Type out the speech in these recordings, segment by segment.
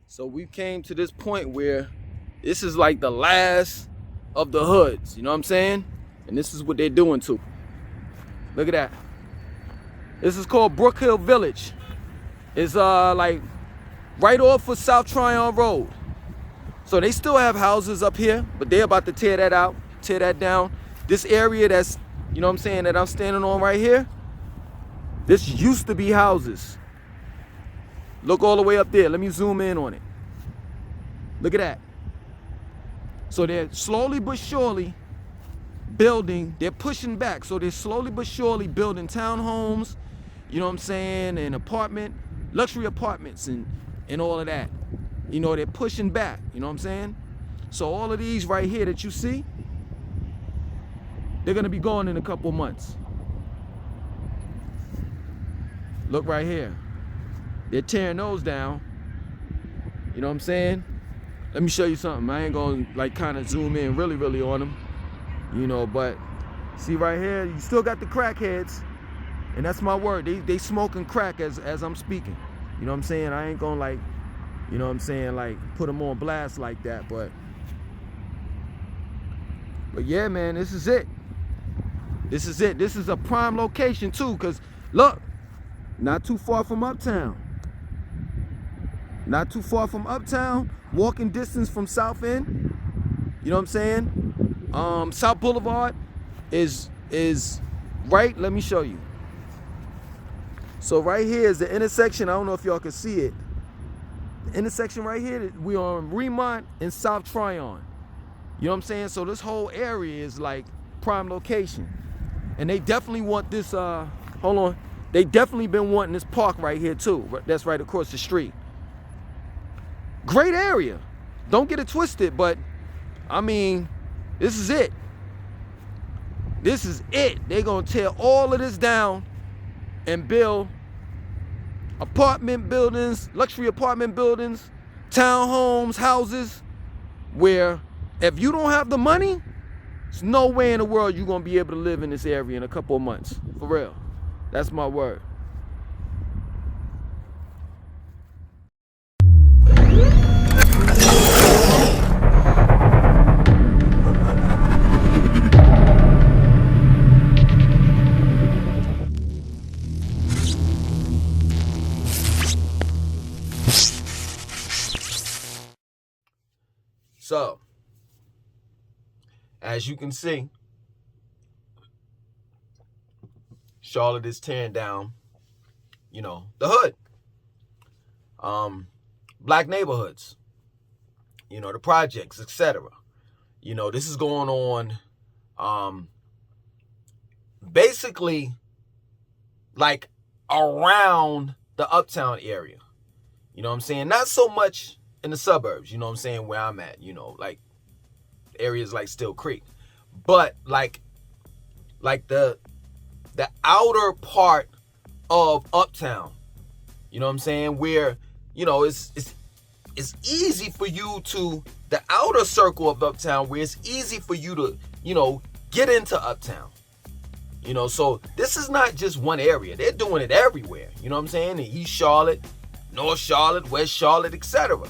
So we came to this point where this is like the last of the hoods, you know what I'm saying? And this is what they're doing to. Look at that. This is called Brook Hill Village. It's like right off of South Tryon Road. So they still have houses up here, but they're about to tear that out, tear that down. This area that's, you know what I'm saying, that I'm standing on right here, this used to be houses. Look all the way up there. Let me zoom in on it. Look at that. So they're slowly but surely building, they're pushing back. So they're slowly but surely building townhomes, you know what I'm saying, and luxury apartments and all of that. You know, they're pushing back, you know what I'm saying? So all of these right here that you see, they're gonna be gone in a couple months. Look right here. They're tearing those down. You know what I'm saying? Let me show you something. I ain't gonna like kind of zoom in really on them. You know, but see right here, you still got the crackheads. And that's my word. They smoking crack as I'm speaking. You know what I'm saying? I ain't gonna like, you know what I'm saying, like put them on blast like that, but yeah, man, this is it. This is it. This is a prime location too, because look, not too far from Uptown. Not too far from Uptown, walking distance from South End. You know what I'm saying? South Boulevard is right, let me show you. So right here is the intersection. I don't know if y'all can see it. The intersection right here, we on Remont and South Tryon. You know what I'm saying? So this whole area is like prime location. And they definitely want this, hold on. They definitely been wanting this park right here too. That's right across the street. Great area. Don't get it twisted, but I mean, this is it. This is it. They're gonna tear all of this down and build apartment buildings, luxury apartment buildings, townhomes, houses, where if you don't have the money, there's no way in the world you're gonna be able to live in this area in a couple of months. For real. That's my word. So, as you can see, Charlotte is tearing down, you know, the hood. Black neighborhoods, you know, the projects, etc. You know, this is going on basically like around the Uptown area. You know what I'm saying? Not so much in the suburbs, you know what I'm saying, where I'm at, you know, like areas like Still Creek. But like the outer part of Uptown, you know what I'm saying, where, you know, it's easy for you to, the outer circle of Uptown, where it's easy for you to, you know, get into Uptown. You know, so this is not just one area. They're doing it everywhere. You know what I'm saying? In East Charlotte, North Charlotte, West Charlotte, etc.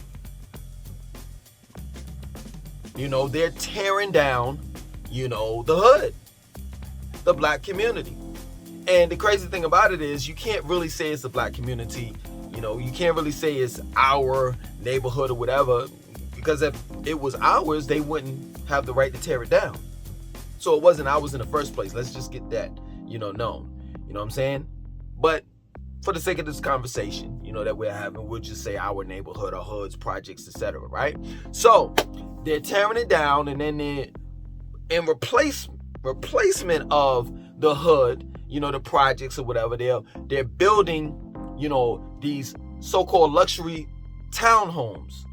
You know, they're tearing down, you know, the hood, the black community. And the crazy thing about it is you can't really say it's the black community. You know, you can't really say it's our neighborhood or whatever, because if it was ours, they wouldn't have the right to tear it down. So it wasn't ours in the first place. Let's just get that, you know, known. You know what I'm saying? But for the sake of this conversation, you know, that we're having, we'll just say our neighborhood, our hoods, projects, etc. Right? So they're tearing it down, and then they're in replacement of the hood, you know, the projects or whatever, they're building, you know, these so-called luxury townhomes,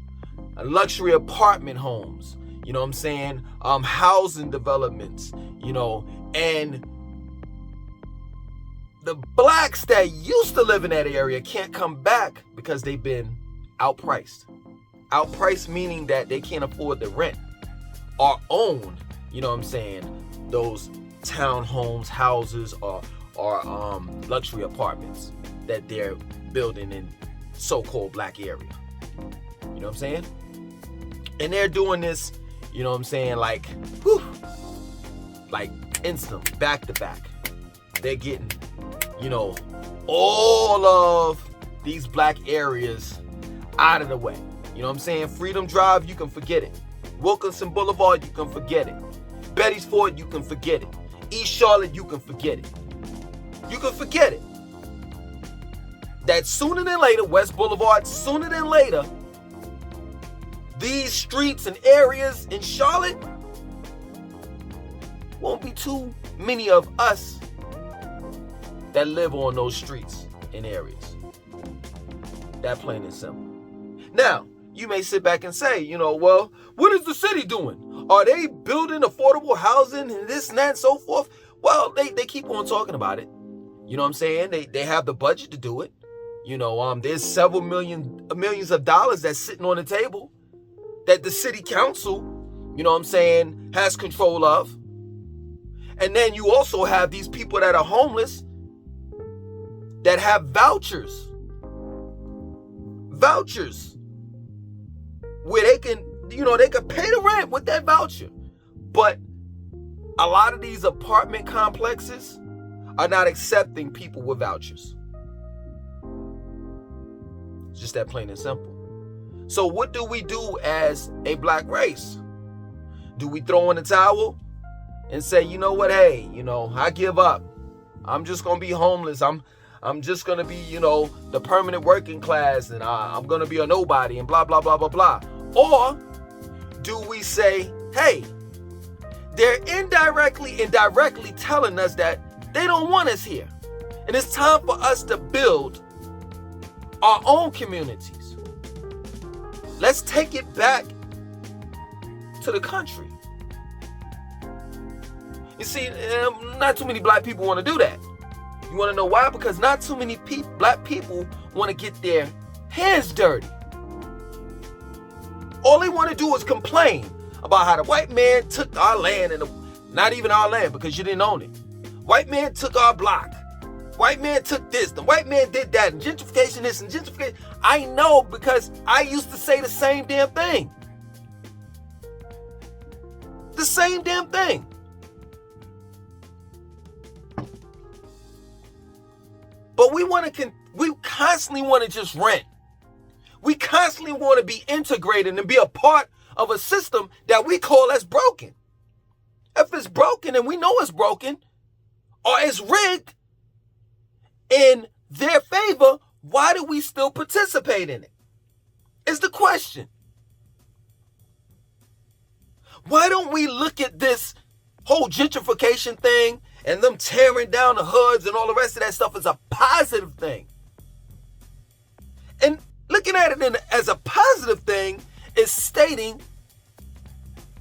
luxury apartment homes, you know what I'm saying, housing developments, you know, and the blacks that used to live in that area can't come back because they've been outpriced. Outpriced meaning that they can't afford the rent or own, you know what I'm saying, those townhomes, houses, or luxury apartments that they're building in so-called black area. You know know what I'm saying? And they're doing this, you know what I'm saying, like, whew, like instant, back to back. They're getting, you know, all of these black areas out of the way. You know what I'm saying? Freedom Drive, you can forget it. Wilkinson Boulevard, you can forget it. Betty's Ford, you can forget it. East Charlotte, you can forget it. You can forget it. That sooner than later, West Boulevard, sooner than later, these streets and areas in Charlotte won't be too many of us that live on those streets and areas. That plain and simple. Now, you may sit back and say, you know, well, what is the city doing? Are they building affordable housing and this and that and so forth? Well, they keep on talking about it. You know what I'm saying? They have the budget to do it. You know, there's several millions of dollars that's sitting on the table that the city council, you know what I'm saying, has control of. And then you also have these people that are homeless that have vouchers where they can, you know, they can pay the rent with that voucher. But a lot of these apartment complexes are not accepting people with vouchers. It's just that plain and simple. So what do we do as a black race? Do we throw in the towel and say, you know what, hey, you know, I give up. I'm just going to be homeless. I'm just going to be, you know, the permanent working class, and I'm going to be a nobody and blah, blah, blah, blah, blah. Or do we say, hey, they're indirectly and directly telling us that they don't want us here. And it's time for us to build our own communities. Let's take it back to the country. You see, not too many black people want to do that. You want to know why? Because not too many black people want to get their hands dirty. All they want to do is complain about how the white man took our land, and not even our land because you didn't own it. White man took our block. White man took this. The white man did that. And gentrification this and gentrification. I know because I used to say the same damn thing. The same damn thing. But we constantly want to just rent. We constantly want to be integrated and be a part of a system that we call as broken. If it's broken and we know it's broken, or it's rigged in their favor, why do we still participate in it? Is the question. Why don't we look at this whole gentrification thing and them tearing down the hoods and all the rest of that stuff as a positive thing? And looking at it as a positive thing is stating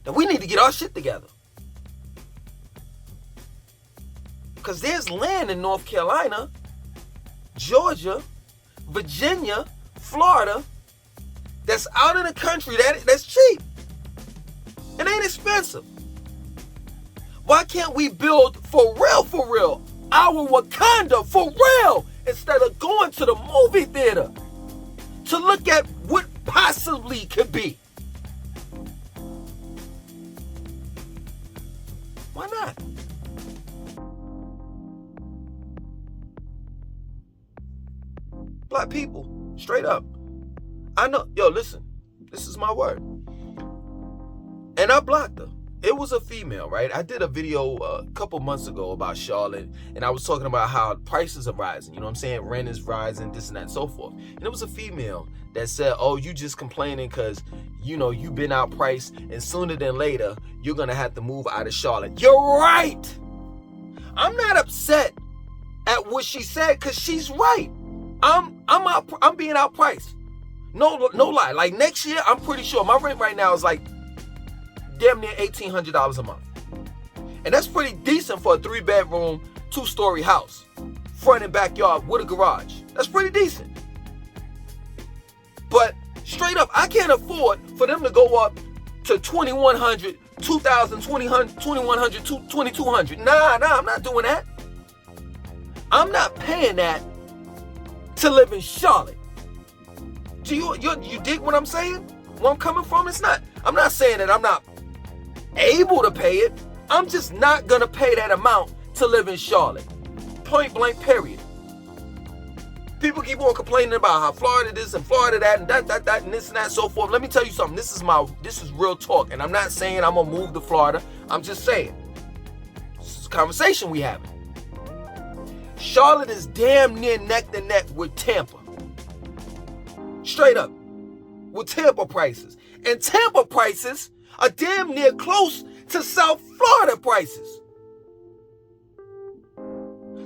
that we need to get our shit together. Because there's land in North Carolina, Georgia, Virginia, Florida, that's out in the country that's cheap. It ain't expensive. Why can't we build for real, our Wakanda for real, instead of going to the movie theater to look at what possibly could be? Why not? Black people, straight up. I know, yo, listen, this is my word. And I blocked her. It was a female, right? I did a video a couple months ago about Charlotte, and I was talking about how prices are rising. You know what I'm saying? Rent is rising, this and that and so forth. And it was a female that said, oh, you just complaining because, you know, you've been outpriced, and sooner than later, you're going to have to move out of Charlotte. You're right. I'm not upset at what she said because she's right. I'm being outpriced. No lie. Like next year, I'm pretty sure my rent right now is like damn near $1,800 a month. And that's pretty decent for a 3-bedroom, 2-story house. Front and backyard with a garage. That's pretty decent. But straight up, I can't afford for them to go up to $2,100, $2,000, $2,100, $2,200. Nah, I'm not doing that. I'm not paying that to live in Charlotte. Do you dig what I'm saying? Where I'm coming from? I'm not saying that I'm not able to pay it. I'm just not gonna pay that amount to live in Charlotte. Point blank, period. People keep on complaining about how Florida this and Florida that and that and this and that and so forth. Let me tell you something. This is real talk, and I'm not saying I'm gonna move to Florida. I'm just saying this is a conversation we having. Charlotte is damn near neck to neck with Tampa. Straight up, with Tampa prices, and Tampa prices are damn near close to South Florida prices.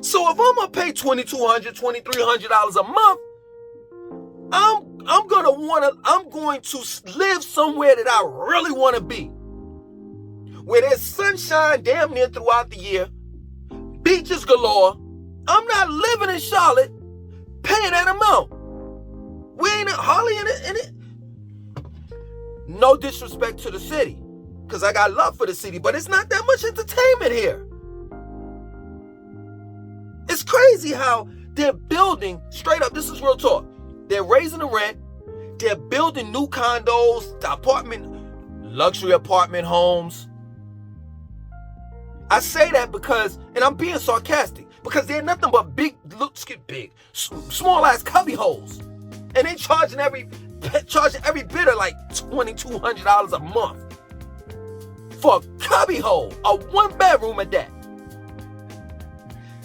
So if I'm gonna pay $2,200, $2,300 a month, I'm going to live somewhere that I really want to be, where there's sunshine damn near throughout the year, beaches galore. I'm not living in Charlotte paying that amount. We ain't hardly in it. No disrespect to the city, because I got love for the city, but it's not that much entertainment here. It's crazy how they're building, straight up, this is real talk. They're raising the rent. They're building new condos, luxury apartment homes. I say that because, and I'm being sarcastic, because they're nothing but small ass cubby holes. And they charging every bidder like $2,200 a month for a cubby hole, a 1-bedroom at that.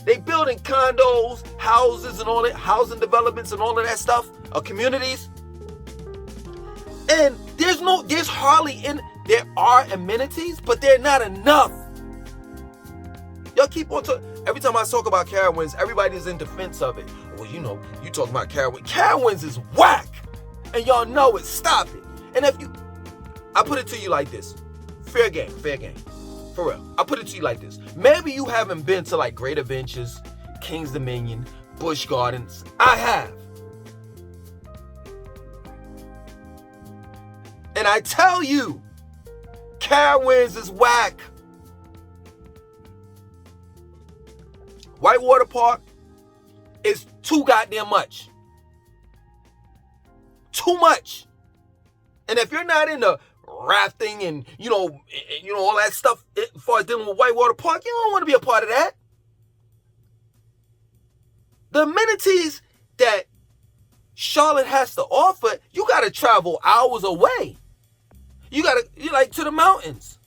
They building condos, houses, and all that, housing developments and all of that stuff, communities. And there are amenities, but they're not enough. Y'all keep on talking. Every time I talk about Carowinds, everybody's in defense of it. Well, you talking about Carowinds. Carowinds is whack. And y'all know it. Stop it. And I put it to you like this. Fair game. For real. I put it to you like this. Maybe you haven't been to like Great Adventures, King's Dominion, Busch Gardens. I have. And I tell you, Carowinds is whack. Whitewater Park is too goddamn much. Too much. And if you're not into rafting and all that stuff as far as dealing with Whitewater Park, you don't want to be a part of that. The amenities that Charlotte has to offer, you got to travel hours away. You like to the mountains,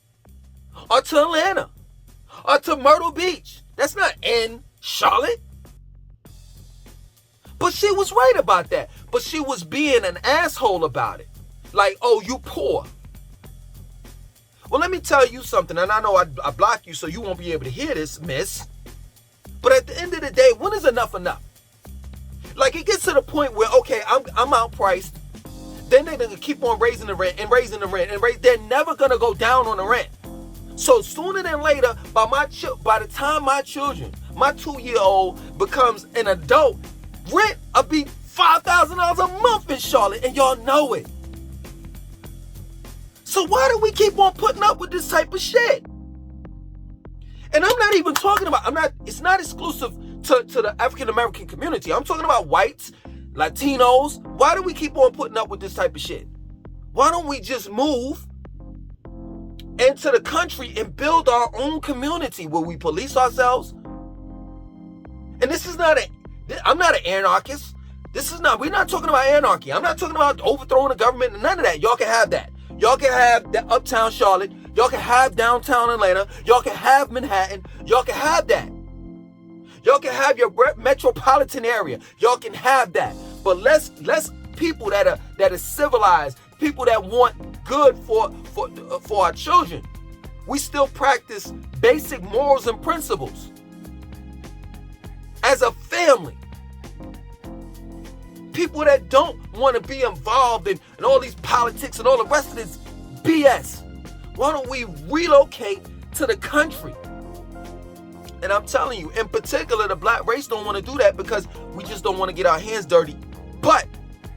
or to Atlanta, or to Myrtle Beach. That's not in Charlotte. But she was right about that. But she was being an asshole about it. Like, oh, you poor. Well, let me tell you something, and I know I block you so you won't be able to hear this, miss. But at the end of the day, when is enough enough? Like, it gets to the point where, okay, I'm outpriced. Then they're going to keep on raising the rent. They're never going to go down on the rent. So sooner than later, by the time my children, my 2-year-old becomes an adult, rent will be $5,000 a month in Charlotte, and y'all know it. So why do we keep on putting up with this type of shit? And I'm not even talking about, it's not exclusive to the African American community. I'm talking about whites, Latinos. Why do we keep on putting up with this type of shit? Why don't we just move into the country and build our own community where we police ourselves? And this is not I'm not an anarchist. We're not talking about anarchy. I'm not talking about overthrowing the government and none of that. Y'all can have that. Y'all can have the uptown Charlotte. Y'all can have downtown Atlanta. Y'all can have Manhattan. Y'all can have that. Y'all can have your metropolitan area. Y'all can have that. But let's people that are civilized, people that want good for our children. We still practice basic morals and principles as a family. People that don't want to be involved in all these politics and all the rest of this BS. Why don't we relocate to the country? And I'm telling you, in particular, the black race don't want to do that because we just don't want to get our hands dirty. But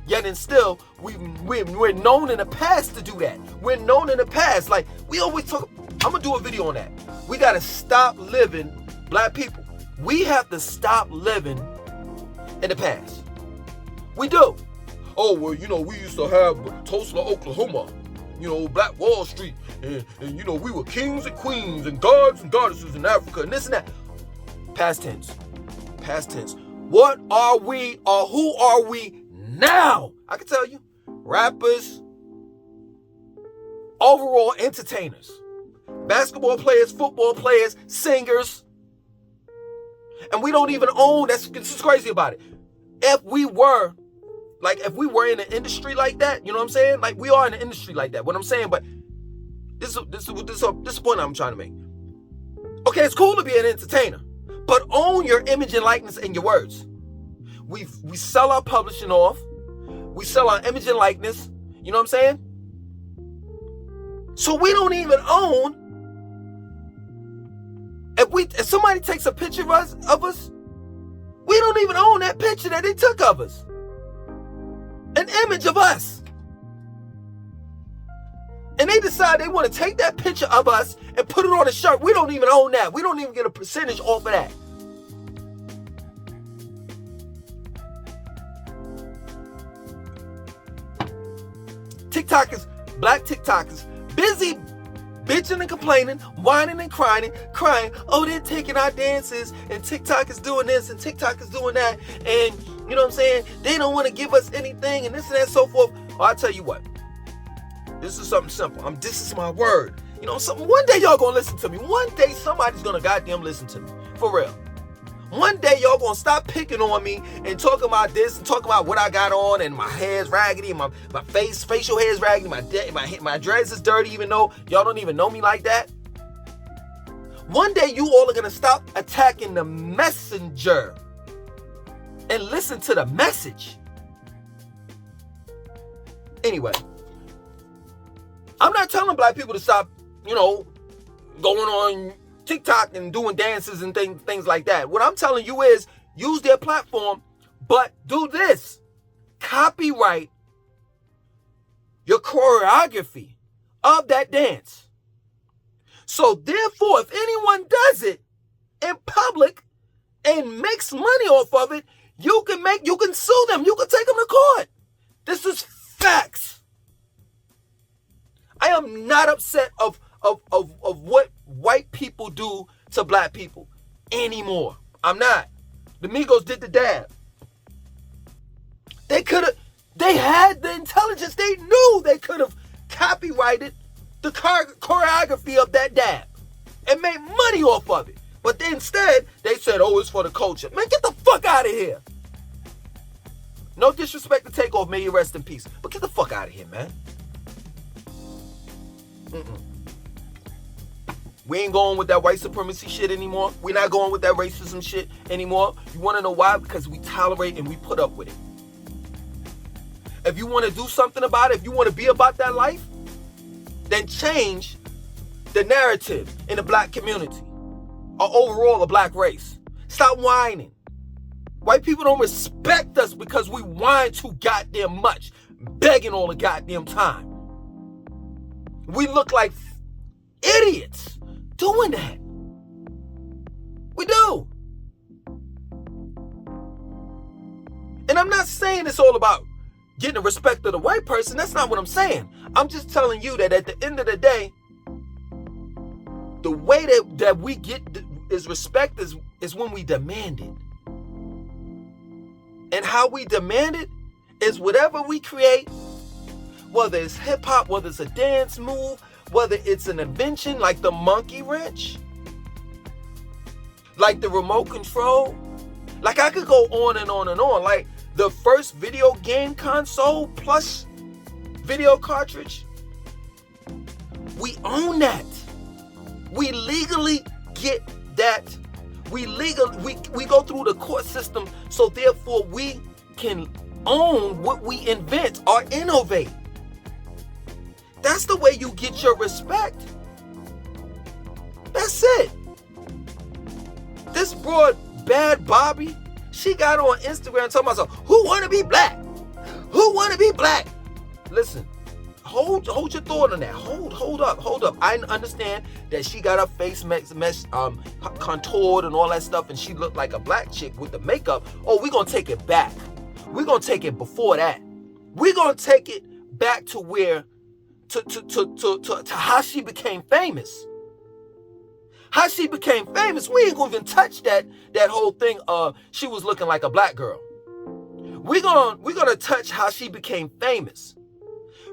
yet and still, we're known in the past to do that. We're known in the past. Like, we always talk. I'm going to do a video on that. We got to stop living, black people. We have to stop living in the past. We do. oh, well, you know, we used to have Tulsa, Oklahoma, you know, Black Wall Street, and you know, we were kings and queens and gods and goddesses in Africa and this and that. Past tense. Past tense. What are we, or who are we now? I can tell you. Rappers, overall entertainers, basketball players, football players, singers. And we don't even own, this is crazy about it. If we were in an industry like that, you know what I'm saying? Like, we are in an industry like that. What I'm saying, but this is the point I'm trying to make. Okay, it's cool to be an entertainer, but own your image and likeness and your words. We sell our publishing off. We sell our image and likeness. You know what I'm saying? So we don't even own. If somebody takes a picture of us, we don't even own that picture that they took of us. An image of us. And they decide they want to take that picture of us and put it on a shirt. We don't even own that. We don't even get a percentage off of that. Black TikTokers, busy bitching and complaining, whining and crying. Oh, they're taking our dances, and TikTok is doing this, and TikTok is doing that, and you know what I'm saying? They don't want to give us anything, and this and that, and so forth. Oh, I'll tell you what. This is something simple. This is my word. You know something? One day y'all gonna listen to me. One day somebody's gonna goddamn listen to me. For real. One day y'all gonna stop picking on me and talking about this and talking about what I got on and my hair's raggedy and my facial hair is raggedy, my dress is dirty, even though y'all don't even know me like that. One day you all are gonna stop attacking the messenger and listen to the message. Anyway, I'm not telling black people to stop, you know, going on TikTok and doing dances and things like that. What I'm telling you is use their platform, but do this. Copyright your choreography of that dance. So therefore, if anyone does it in public and makes money off of it, you can sue them. You can take them to court. This is facts. I am not upset of what white people do to black people anymore. I'm not. The Migos did the dab. They had the intelligence. They knew they could have copyrighted the choreography of that dab and made money off of it. But instead, they said, oh, it's for the culture. Man, get the fuck out of here. No disrespect to Takeoff, may you rest in peace. But get the fuck out of here, man. We ain't going with that white supremacy shit anymore. We're not going with that racism shit anymore. You want to know why? Because we tolerate and we put up with it. If you want to do something about it, if you want to be about that life, then change the narrative in the black community or overall the black race. Stop whining. White people don't respect us because we whine too goddamn much, begging all the goddamn time. We look like idiots doing that. We do. And I'm not saying it's all about getting the respect of the white person. That's not what I'm saying. I'm just telling you that at the end of the day, the way that we get is respect is when we demand it. And how we demand it is whatever we create, whether it's hip hop, whether it's a dance move, whether it's an invention like the monkey wrench, like the remote control. Like I could go on and on and on. Like the first video game console plus video cartridge. We own that. We legally get that. We go through the court system, so therefore we can own what we invent or innovate. That's the way you get your respect. That's it. This broad, bad Bobby, she got on Instagram talking about, who want to be black? Who want to be black? Listen, hold your thought on that. Hold up. I understand that she got her face contoured and all that stuff, and she looked like a black chick with the makeup. Oh, we're going to take it back. We're going to take it before that. We're gonna take it back to where to how she became famous. How she became famous, we ain't gonna even touch that whole thing of she was looking like a black girl. We're gonna touch how she became famous.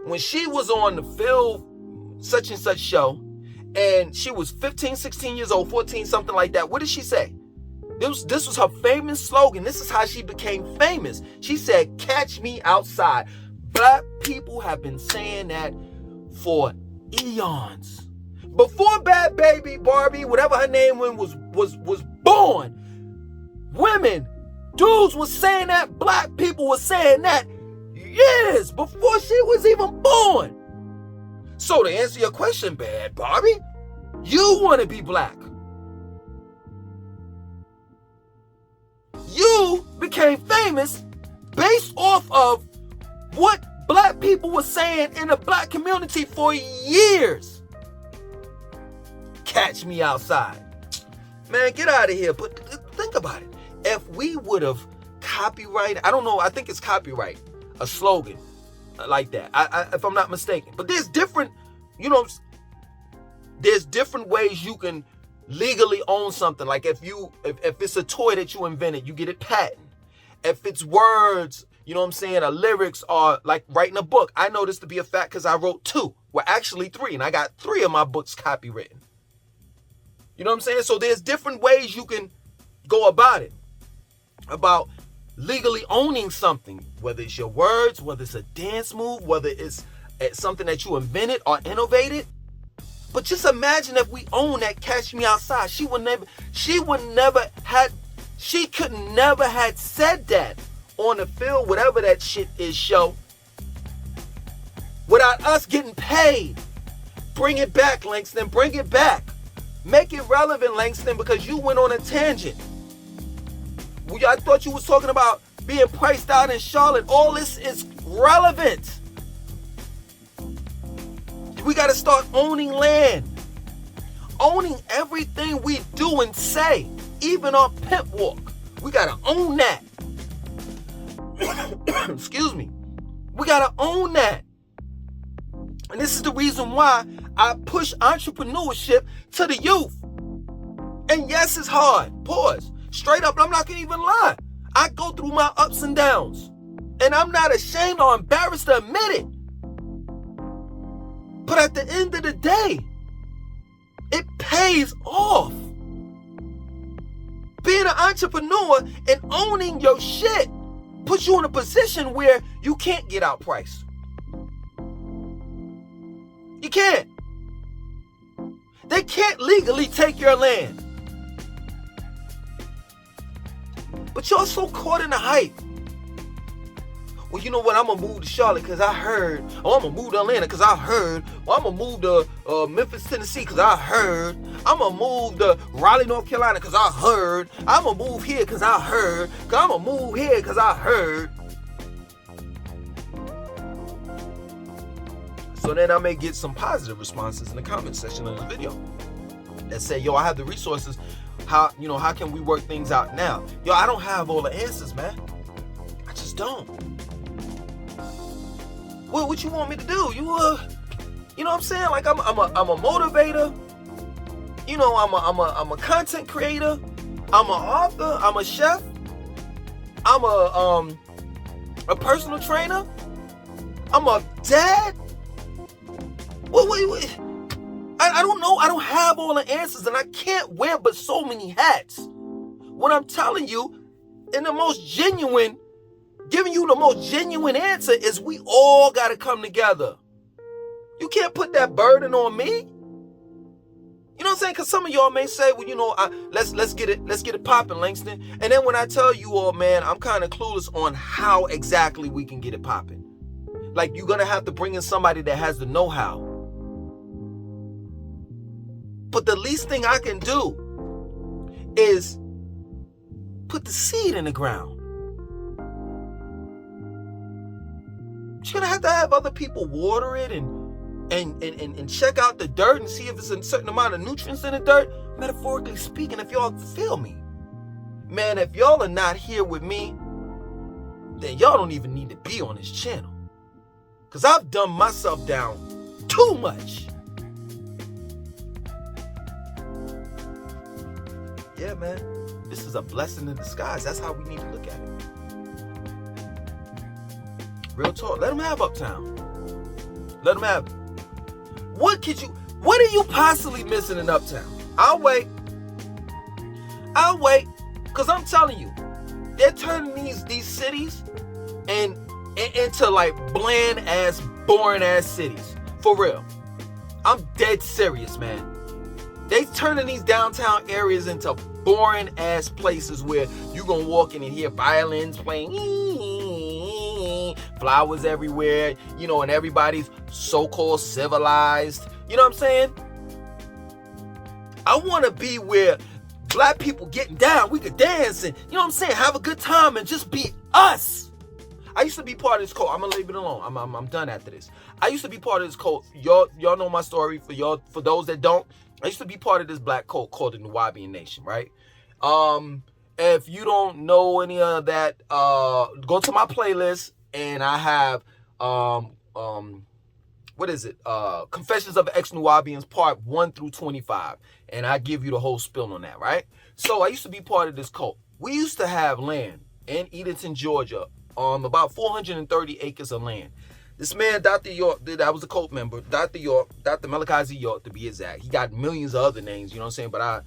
When she was on the Phil such and such show, and she was 15, 16 years old, 14, something like that. What did she say? This was her famous slogan. This is how she became famous. She said, "Catch me outside." Black people have been saying that for eons. Before Bad Baby, Barbie, whatever her name was born, women, dudes was saying that, black people were saying that years before she was even born. So to answer your question, Bad Barbie, you want to be black. You became famous based off of what black people were saying in the black community for years. Catch me outside. Man, get out of here. But think about it. If we would have copyrighted, I don't know, I think it's copyright, a slogan like that, if I'm not mistaken. But there's different, there's different ways you can legally own something. Like if it's a toy that you invented, you get it patent. If it's words, or lyrics, or like writing a book. I know this to be a fact because I wrote 2. Well, actually 3, and I got 3 of my books copywritten. You know what I'm saying? So there's different ways you can go about it, about legally owning something, whether it's your words, whether it's a dance move, whether it's something that you invented or innovated. But just imagine if we own that "Catch Me Outside." She could never had said that on the field, whatever that shit is, show, without us getting paid. Bring it back, Langston. Bring it back. Make it relevant, Langston, because you went on a tangent. I thought you was talking about being priced out in Charlotte. All this is relevant. We got to start owning land. Owning everything we do and say. Even our pimp walk. We got to own that. Excuse me. We got to own that. And this is the reason why I push entrepreneurship to the youth. And yes, it's hard. Pause. Straight up, I'm not going to even lie. I go through my ups and downs. And I'm not ashamed or embarrassed to admit it. But at the end of the day, it pays off. Being an entrepreneur and owning your shit puts you in a position where you can't get outpriced. You can't. They can't legally take your land. But you're so caught in the hype. Well, you know what? I'm going to move to Charlotte because I heard. Oh, I'm going to move to Atlanta because I heard. Well, I'm going to move to Memphis, Tennessee because I heard. I'm going to move to Raleigh, North Carolina because I heard. I'm going to move here because I heard. I'm going to move here because I heard. So then I may get some positive responses in the comment section of the video that say, yo, I have the resources. How can we work things out now? Yo, I don't have all the answers, man. I just don't. Well, what you want me to do? You know what I'm saying? Like I'm a motivator. I'm a content creator. I'm an author. I'm a chef. I'm a personal trainer. I'm a dad. Wait. I don't know. I don't have all the answers, and I can't wear but so many hats. What I'm telling you, giving you the most genuine answer is we all got to come together. You can't put that burden on me. You know what I'm saying? Because some of y'all may say, well, let's get it popping, Langston. And then when I tell you all, man, I'm kind of clueless on how exactly we can get it popping. Like, you're going to have to bring in somebody that has the know-how. But the least thing I can do is put the seed in the ground. You're going to have other people water it and check out the dirt and see if it's a certain amount of nutrients in the dirt. Metaphorically speaking, if y'all feel me. Man, if y'all are not here with me, then y'all don't even need to be on this channel. Because I've dumbed myself down too much. Yeah, man. This is a blessing in disguise. That's how we need to look at it. Real talk. Let them have Uptown. Let them have it. What are you possibly missing in Uptown? I'll wait. Because I'm telling you, they're turning these cities into like bland ass, boring ass cities. For real. I'm dead serious, man. They turning these downtown areas into boring ass places where you gonna walk in and hear violins playing, flowers everywhere, and everybody's so-called civilized. You know what I'm saying? I want to be where black people getting down, we could dance and, you know what I'm saying, have a good time and just be us. I used to be part of this cult. I'm gonna leave it alone. I'm done after this. I used to be part of this cult. Y'all know my story. For those that don't, I used to be part of this black cult called the Nuwaubian Nation, right? If you don't know any of that, go to my playlist and I have Confessions of Ex-Nuwaubians Part 1 through 25. And I give you the whole spill on that, right? So I used to be part of this cult. We used to have land in Edenton, Georgia, about 430 acres of land. This man, Dr. York, that was a cult member, Dr. Malachi Z. York, to be exact. He got millions of other names, you know what I'm saying? But I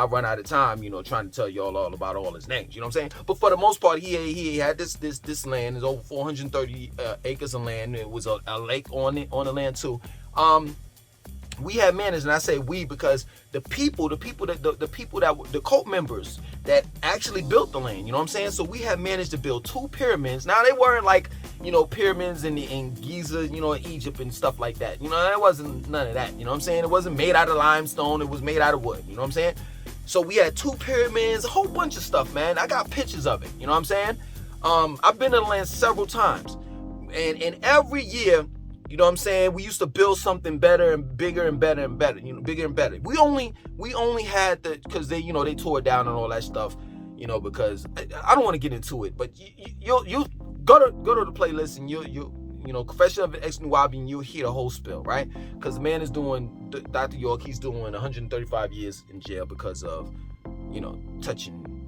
run out of time, trying to tell y'all all about all his names, you know what I'm saying? But for the most part, he had this land. There's over 430 acres of land. It was a lake on the land too. We had managed, and I say we because the cult members that actually built the land, you know what I'm saying? So we had managed to build 2 pyramids. Now they weren't like, pyramids in Giza, in Egypt and stuff like that. There wasn't none of that, you know what I'm saying? It wasn't made out of limestone, it was made out of wood, you know what I'm saying? So we had 2 pyramids, a whole bunch of stuff, man. I got pictures of it, you know what I'm saying? I've been to the land several times. And every year, you know what I'm saying, we used to build something better and bigger and better and better, bigger and better. We only had because they tore it down and all that stuff, because I don't want to get into it, but you go to the playlist and you Confession of an Ex-Nuwaubian, you'll hear the whole spill, right? Because the man is doing, Dr. York, he's doing 135 years in jail because of, touching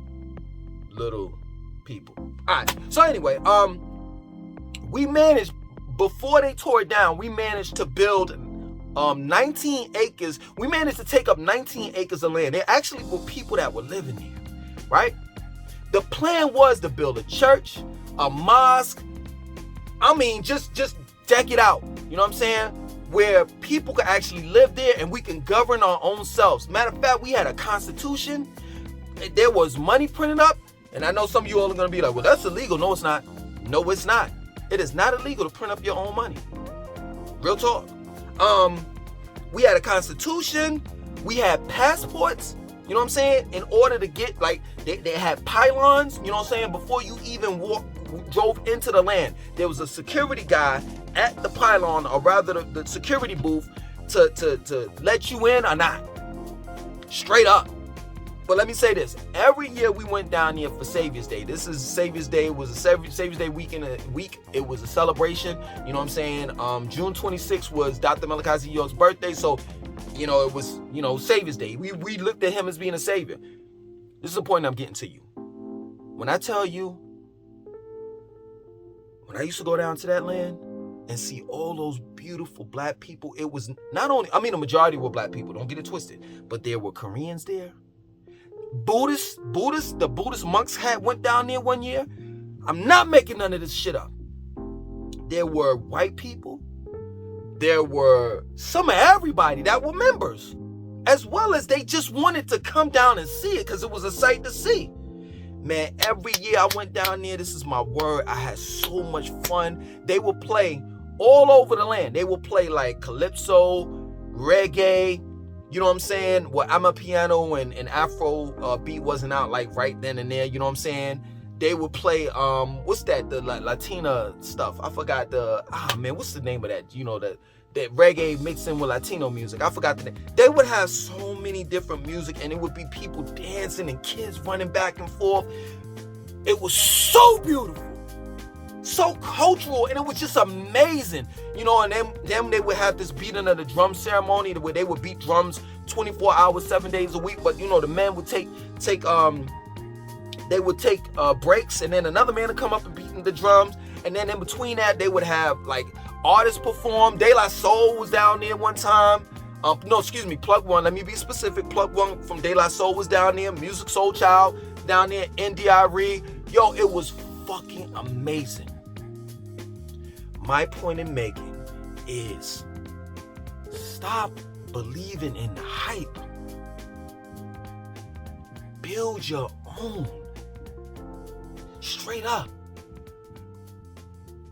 little people. All right. So anyway, we managed, before they tore it down, we managed to build 19 acres. We managed to take up 19 acres of land. There actually were people that were living there, right? The plan was to build a church, a mosque. I mean, just deck it out. You know what I'm saying? Where people can actually live there and we can govern our own selves. Matter of fact, we had a constitution. There was money printed up. And I know some of you all are going to be like, well, that's illegal. No, it's not. No, it's not. It is not illegal to print up your own money. Real talk. We had a constitution. We had passports. You know what I'm saying? In order to get, like, they had pylons. You know what I'm saying? Before you even drove into the land, there was a security guy at the pylon, or rather the security booth, to let you in or not. Straight up. But let me say this. Every year we went down there for Savior's Day. This is Savior's Day. It was a Savior's Day week. It was a celebration. You know what I'm saying? June 26th was Dr. Malachi Z. York's birthday. So, it was, Savior's Day. We looked at him as being a savior. This is the point I'm getting to you. When I tell you, when I used to go down to that land and see all those beautiful black people, it was not only, the majority were black people. Don't get it twisted. But there were Koreans there. The Buddhist monks went down there one year. I'm not making none of this shit up. There were white people. There were some of everybody that were members, as well as they just wanted to come down and see it because it was a sight to see. Man, every year I went down there, this is my word, I had so much fun. They would play all over the land. They would play like calypso, reggae, you know what I'm saying? Well, Amapiano and Afro beat wasn't out like right then and there, you know what I'm saying? They would play, what's that, the Latina stuff. I forgot what's the name of that? That reggae mixed in with Latino music. I forgot the name. They would have so many different music, and it would be people dancing and kids running back and forth. It was so beautiful. So cultural, and it was just amazing. You know, and then they would have this beating of the drum ceremony where they would beat drums 24 hours, 7 days a week. But you know, the men would take breaks, and then another man would come up and beating the drums. And then in between that, they would have like artists perform. De La Soul was down there one time. Plug One. Let me be specific. Plug One from De La Soul was down there. Music Soul Child down there. NDRE. Yo, it was fucking amazing. My point in making is stop believing in the hype. Build your own. Straight up.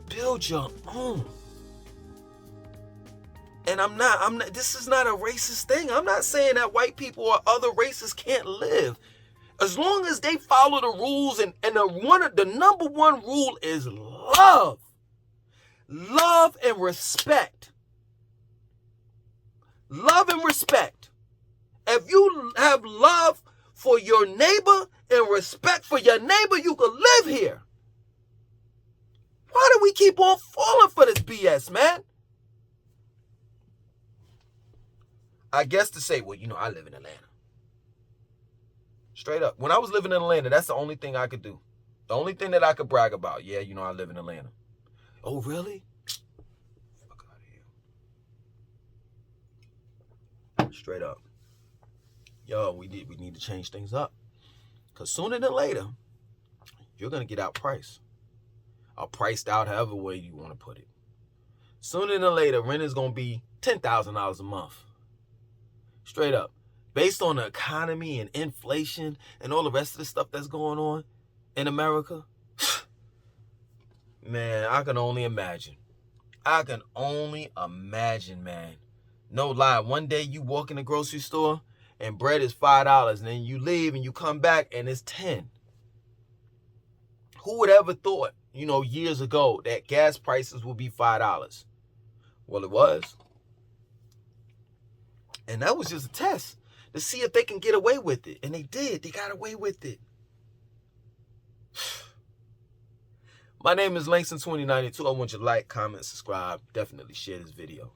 Build your own. And I'm not, this is not a racist thing. I'm not saying that white people or other races can't live. As long as they follow the rules, and the number one rule is love. Love and respect. Love and respect. If you have love for your neighbor and respect for your neighbor, you can live here. Why do we keep on falling for this BS, man? I guess to say, well, you know, I live in Atlanta. Straight up. When I was living in Atlanta, that's the only thing I could do. The only thing that I could brag about. Yeah, you know, I live in Atlanta. Oh, really? Fuck out of here. Straight up. Yo, we need to change things up. Because sooner than later, you're going to get outpriced. Or priced out, however way you want to put it. Sooner than later, rent is going to be $10,000 a month. Straight up. Based on the economy and inflation and all the rest of the stuff that's going on in America, man, I can only imagine. I can only imagine, man. No lie. One day you walk in the grocery store and bread is $5, and then you leave and you come back and it's $10. Who would ever thought, you know, years ago that gas prices would be $5? Well, it was. And that was just a test to see if they can get away with it. And they did. They got away with it. My name is Langston2092. I want you to like, comment, subscribe. Definitely share this video.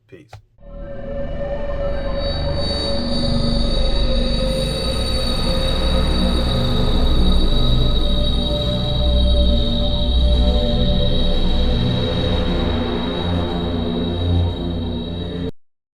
Peace.